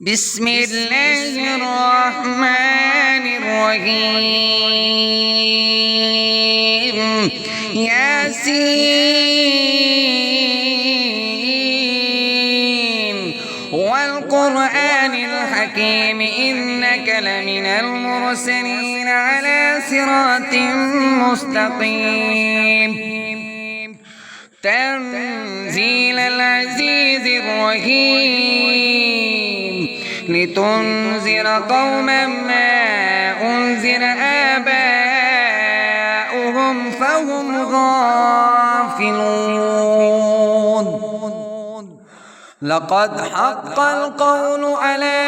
بسم الله الرحمن الرحيم ياسين والقرآن الحكيم إنك لمن المرسلين على صراط مستقيم تنزيل العزيز الرحيم لتنذر قوما ما أنذر آباؤهم فهم غافلون لقد حق القول على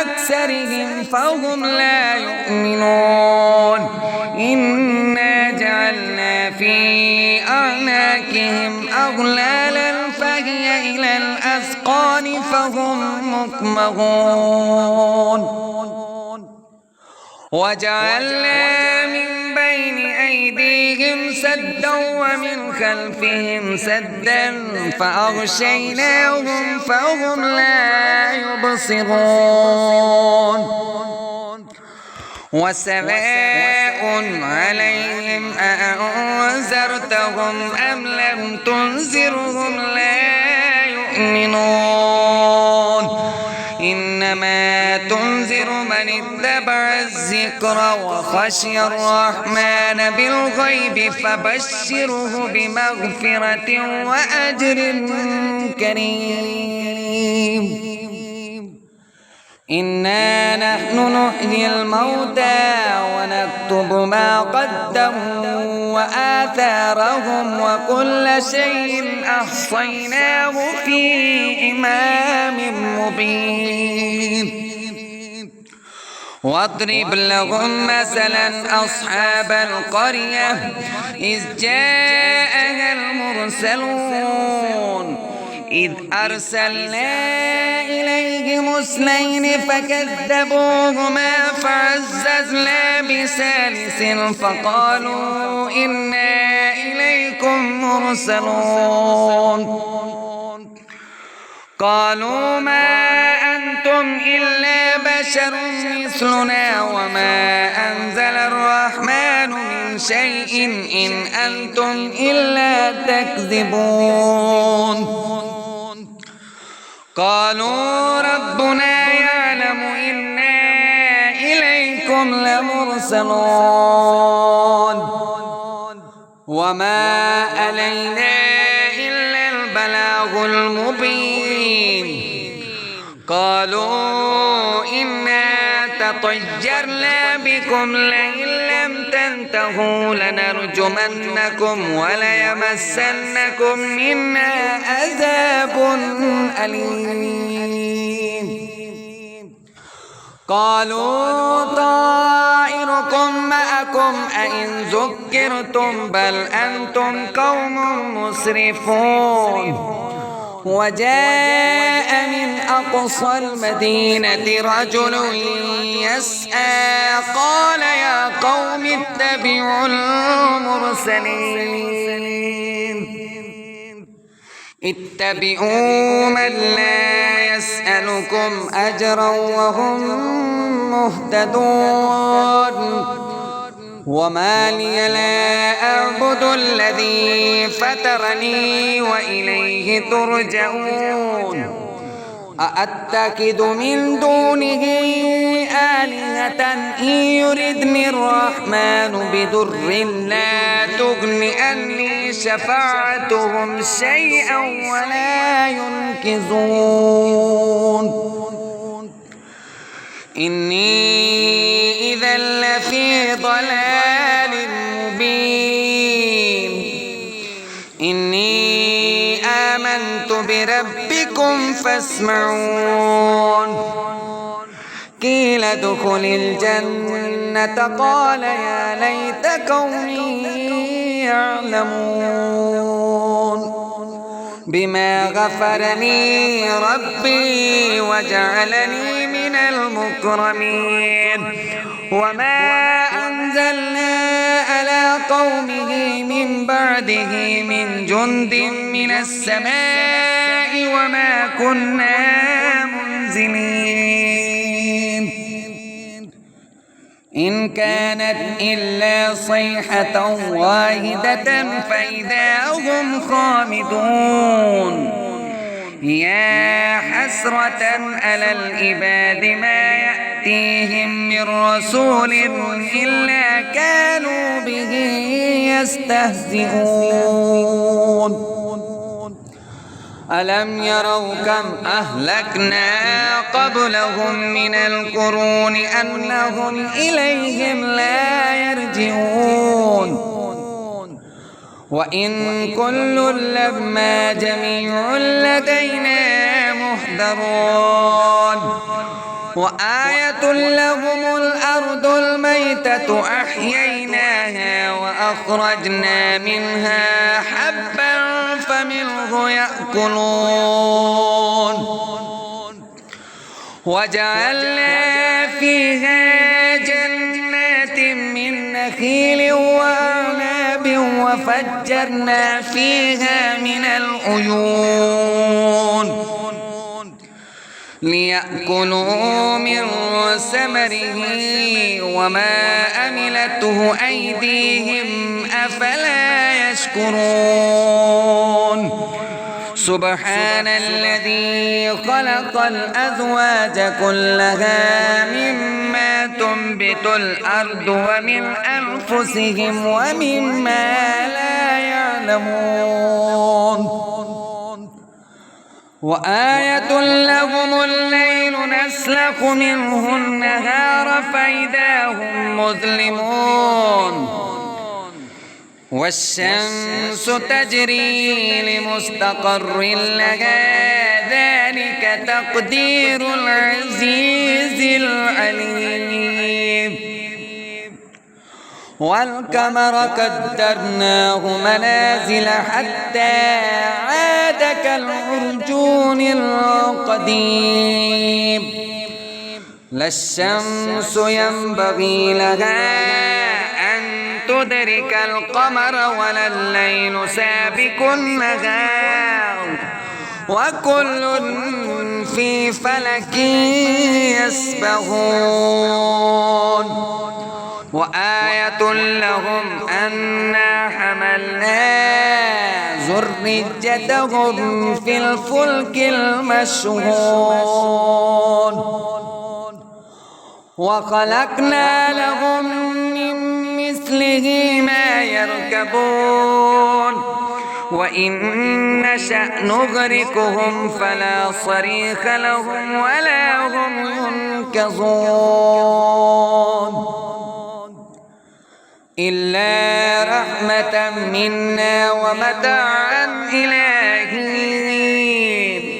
أكثرهم فهم لا يؤمنون إنا جعلنا في أعناقهم أغلالا فهي إلى الأذقان فهم مقمحون وجعلنا من بين أيديهم سدا ومن خلفهم سدا فأغشيناهم فهم لا يبصرون وسواء عليهم أأنذرتهم أم لم تنذرهم لا يؤمنون إنما تنذر من اتبع الذكر وخشي الرحمن بالغيب فبشره بمغفرة وأجر كريم إنا نحن نحيي الموتى ونكتب ما قدموا وآثارهم وكل شيء أحصيناه في إمام مبين واضرب لهم مثلا أصحاب القرية إذ جاءها المرسلون إذ أرسلنا إليهم اثنين فكذبوهما فعززنا بثالث فقالوا إنا إليكم مرسلون قالوا ما أنتم إلا بشر مثلنا وما أنزل الرحمن من شيء إن أنتم إلا تكذبون قالوا ربنا يعلم إنا إليكم لمرسلون وما علينا إلا البلاغ المبين قالوا إنا تطيرنا بكم لئن لم تنتهوا لنرجمنكم وليمسنكم منا عذاب أليم قالوا طائركم معكم أئن ذكرتم بل أنتم قوم مسرفون وجاء من أقصى المدينة رجل يسعى قال يا قوم اتبعوا المرسلين اتبعوا من لا يسألكم أجرا وهم مهتدون وما لي لا أعبد الذي فطرني وإليه ترجعون أأتخذ من دونه آلهة إن يردني الرحمن بضر لا تغن عني شفاعتهم شيئا ولا ينقذون إني إذا لفي ضلال مبين إني آمنت بربكم فاسمعون قيل ادخل الجنة قال يا ليت قومي يعلمون بما غفرني ربي وجعلني من المكرمين وما أنزلنا على قومه من بعده من جند من السماء وما كنا منزلين نازلين إن كانت إلا صيحة واحدة فإذا هم خامدون يا حسرة على العباد ما يأتيهم من رسول إلا كانوا به يستهزئون ألم يروا كم أهلكنا قبلهم من القرون أنهم إليهم لا يرجعون وإن كل لما جميع لدينا محضرون وآية لهم الأرض الميتة أحييناها وأخرجنا منها حبا فمنه يأكلون وجعلنا فيها جنات من نخيل وأعناب وفجرنا فيها من العيون ليأكلوا من ثمره وما عملته أيديهم أفلا يشكرون سبحان الذي خلق الأزواج كلها مما تنبت الأرض ومن أنفسهم ومما لا يعلمون وآية لهم الليل نسلخ منه النهار فإذا هم مظلمون والشمس تجري لمستقر لها ذلك تقدير العزيز العليم والقمر قدرناه منازل حتى عاد كالعرجون القديم لا الشمس ينبغي لها أن تدرك القمر ولا الليل سابق النهار وكل في فلك يسبحون وآية لهم أنا حملنا ذريتهم في الفلك المشحون وخلقنا لهم من مثله ما يركبون وإن نشأ نغرقهم فلا صريخ لهم ولا هم ينقذون إلا رحمة منا ومتاعا إلى حين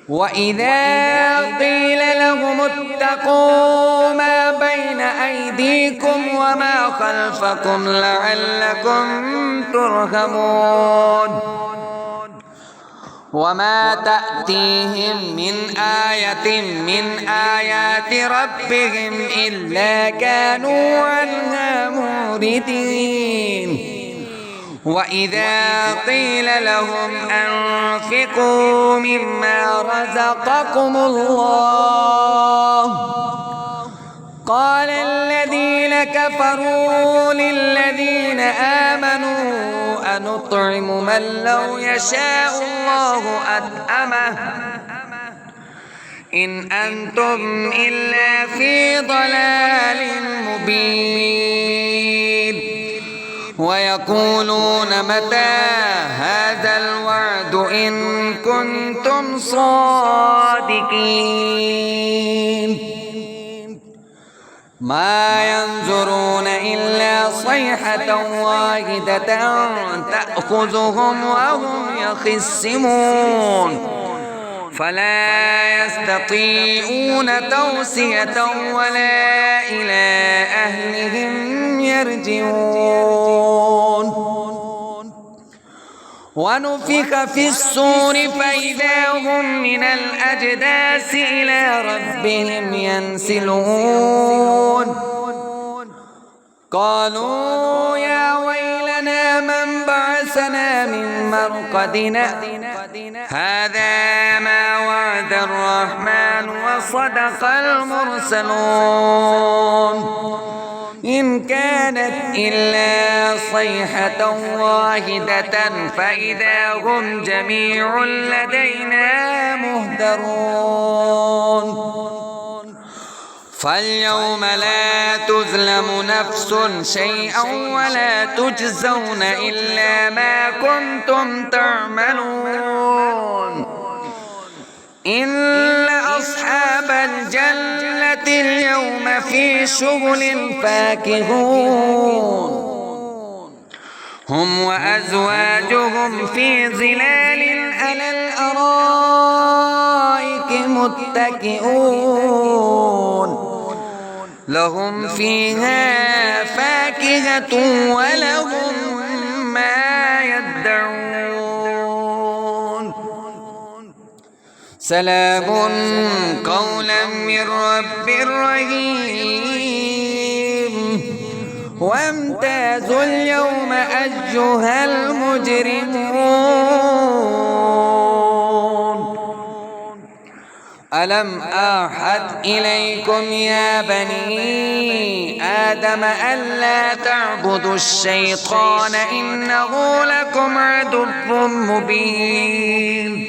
وإذا قيل لهم اتقوا ما بين أيديكم وما خلفكم لعلكم ترحمون وما تأتيهم من آية من آيات ربهم إلا كانوا عنها معرضين وإذا قيل لهم أنفقوا مما رزقكم الله قال الذين كفروا للذين آمنوا أنطعم من لو يشاء الله أطعمه إن أنتم إلا في ضلال مبين ويقولون متى هذا الوعد إن كنتم صادقين ما ينظرون إلا صيحة واحدة تأخذهم وهم يخصمون فلا يستطيعون توصية ولا إلى أهلهم يرجعون ونفخ في الصور فإذا هم من الأجداث إلى ربهم ينسلون قالوا يا ويلنا من بعثنا من مرقدنا هذا ما وعد الرحمن الرحمن وصدق المرسلون إن كانت إلا صيحة واحدة فإذا هم جميع لدينا مهدرون فاليوم لا تظلم نفس شيئا ولا تجزون إلا ما كنتم تعملون إن أصحاب الجنة اليوم في شغل فاكهون هم وأزواجهم في ظلال على الأرائك متكئون لهم فيها فاكهة ولهم ما يدعون سلام قولا من رب رحيم وامتازوا اليوم أيها المجرمون ألم أعهد إليكم يا بني آدم ألا تعبدوا الشيطان إنه لكم عدو مبين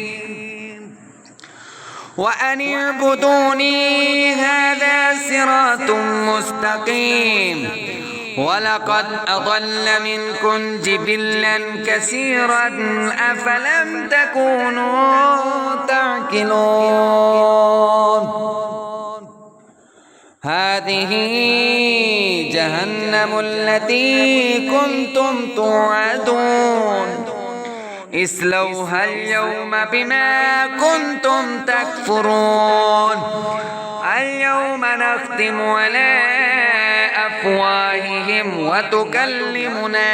وأن اعبدوني هذا صراط مستقيم ولقد أضل منكم جبلا كثيرا أفلم تكونوا تعقلون هذه جهنم التي كنتم توعدون اصلوها اليوم بما كنتم تكفرون اليوم نختم على أفواههم وتكلمنا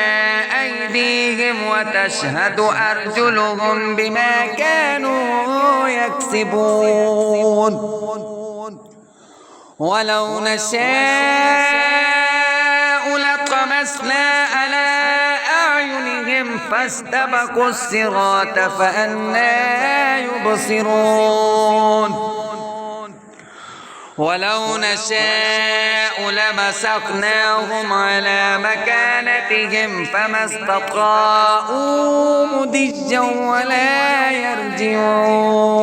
أيديهم وتشهد أرجلهم بما كانوا يكسبون ولو نشاء لطمسنا على أعينهم فاستبقوا الصراط فأنى يبصرون ولو نشاء لمسخناهم على مكانتهم فما استطاعوا مضيا ولا يرجعون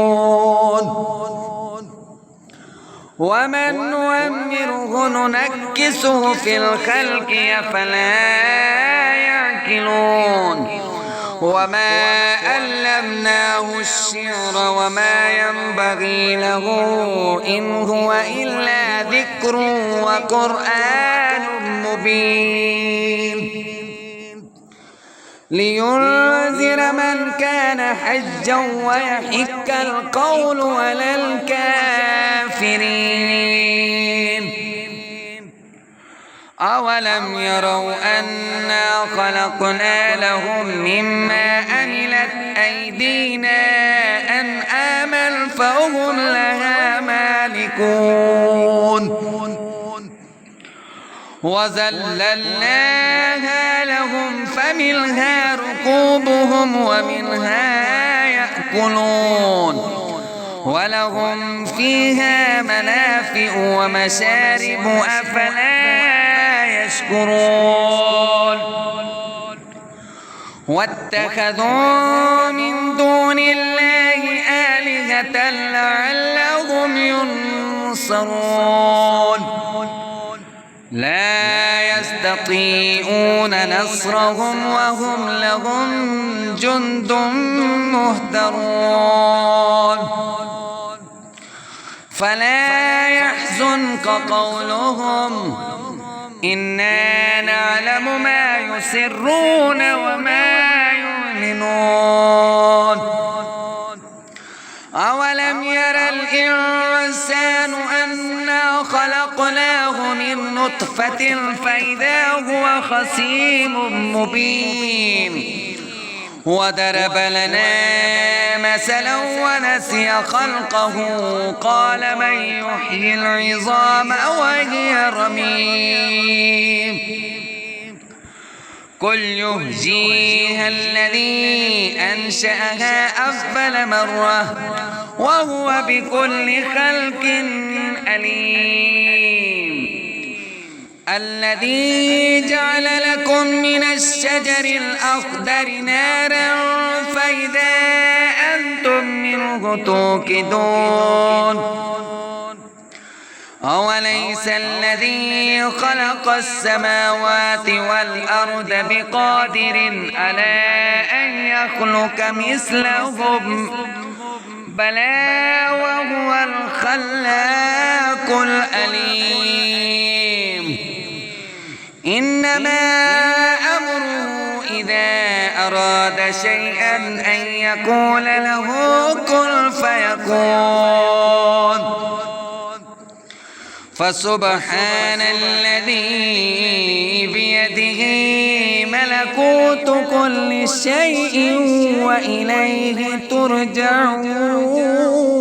ومن نؤمره ننكسه في الخلق أفلا يعقلون وما علمناه الشعر وما ينبغي له إن هو إلا ذكر وقرآن مبين لينذر من كان حجا ويحق القول على الكافرين أولم يروا أنا خلقنا لهم مما عملت أيدينا أنعاما فهم لها مالكون وذللناها لهم فمنها ركوبهم ومنها يأكلون ولهم فيها منافع ومشارب أفلا يشكرون واتخذوا من دون الله آلهة لعلهم ينصرون لا يستطيعون نصرهم وهم لهم جند مهدرون فلا يحزنك قولهم إنا نعلم ما يسرون وما يعلنون أولم ير الإنسان أنا خلقناه من نطفة فإذا هو خصيم مبين وضرب لنا مثلا ونسي خلقه قال من يحيي العظام وهي رميم قل يحييها الذي أنشأها أول مرة وهو بكل خلق عليم. الذي جعل لكم من الشجر الأخضر نارا فإذا أنتم منه توقدون. أوليس الذي خلق السماوات والأرض بقادر على أن يخلق مثلهم بلى وهو الخلاق العليم. إنما أمره إذا أراد شيئا أن يقول له كن فيكون. فسبحان الذي بيده ملكوت كل شيء وإليه ترجعون.